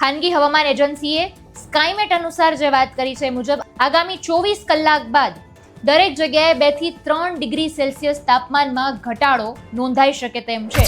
ખાનગી હવામાન એજન્સીએ સ્કાયમેટ અનુસાર જે વાત કરી છે મુજબ આગામી 24 કલાક બાદ દરેક જગ્યાએ 2 થી 3 ડિગ્રી સેલ્સિયસ તાપમાનમાં ઘટાડો નોંધાઈ શકે તેમ છે.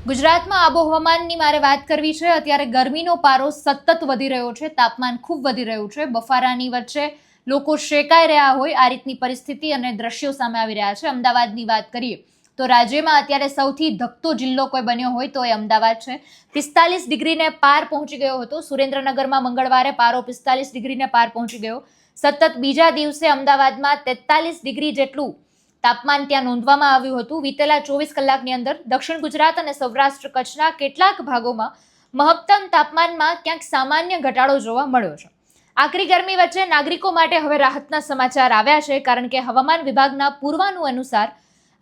ગુજરાતમાં આબોહવાની મારે વાત કરવી છે. અત્યારે ગરમીનો પારો સતત વધી રહ્યો છે, તાપમાન ખૂબ વધી રહ્યું છે. બફારાની વચ્ચે લોકો શેકાઈ રહ્યા હોય આ રીતની પરિસ્થિતિ અને દ્રશ્યો સામે આવી રહ્યા છે. અમદાવાદની વાત કરીએ તો રાજ્યમાં અત્યારે સૌથી ધકતો જિલ્લો કોઈ બન્યો હોય તો એ અમદાવાદ છે. 45 ડિગ્રીને પાર પહોંચી ગયો હતો. સુરેન્દ્રનગરમાં મંગળવારે પારો 45 ડિગ્રીને પાર પહોંચી ગયો. સતત બીજા દિવસે અમદાવાદમાં 43 ડિગ્રી જેટલું તાપમાન ત્યાં નોંધવામાં આવ્યું હતું. વીતેલા 24 કલાકની અંદર દક્ષિણ ગુજરાત અને સૌરાષ્ટ્ર કચ્છના કેટલાક ભાગોમાં મહત્તમ તાપમાનમાં ક્યાંક સામાન્ય ઘટાડો જોવા મળ્યો છે. આકરી ગરમી વચ્ચે નાગરિકો માટે હવે રાહતના સમાચાર આવ્યા છે, કારણ કે હવામાન વિભાગના પૂર્વાનુમાન અનુસાર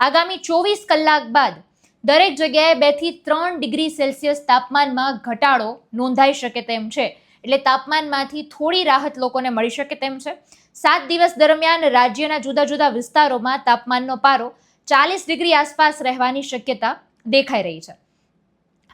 આગામી 24 કલાક બાદ દરેક જગ્યાએ 2 થી 3 ડિગ્રી સેલ્સિયસ તાપમાનમાં ઘટાડો નોંધાઈ શકે તેમ છે. એટલે તાપમાનમાંથી થોડી રાહત લોકોને મળી શકે તેમ છે. 7 દિવસ દરમિયાન રાજ્યના જુદા જુદા વિસ્તારોમાં તાપમાનનો પારો 40 ડિગ્રી આસપાસ રહેવાની શક્યતા દેખાઈ રહી છે.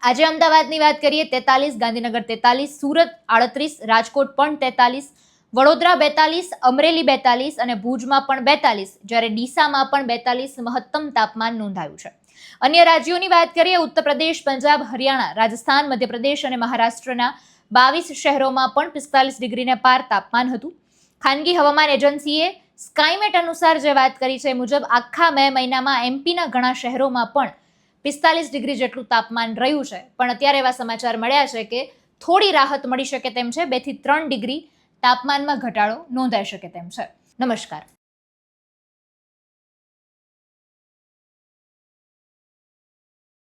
આજે અમદાવાદની વાત કરીએ 43, ગાંધીનગર 43, સુરત 38, રાજકોટ પણ 43, વડોદરા 42, અમરેલી 42 અને ભુજમાં પણ 42, જ્યારે ડીસામાં પણ 42 મહત્તમ તાપમાન નોંધાયું છે. અન્ય રાજ્યોની વાત કરીએ ઉત્તર પ્રદેશ, પંજાબ, હરિયાણા, રાજસ્થાન, મધ્યપ્રદેશ અને મહારાષ્ટ્રના 22 શહેરોમાં પણ 45 ડિગ્રીને પાર તાપમાન હતું. ખાનગી હવામાન એજન્સીએ સ્કાયમેટ અનુસાર જે વાત કરી છે મુજબ આખા મે મહિનામાં એમપીના ઘણા શહેરોમાં પણ 45 ડિગ્રી જેટલું તાપમાન રહ્યું છે. પણ અત્યારે એવા સમાચાર મળ્યા છે કે થોડી રાહત મળી શકે તેમ છે. 2 થી 3 ડિગ્રી તાપમાનમાં ઘટાડો નોંધાઈ શકે તેમ છે. નમસ્કાર.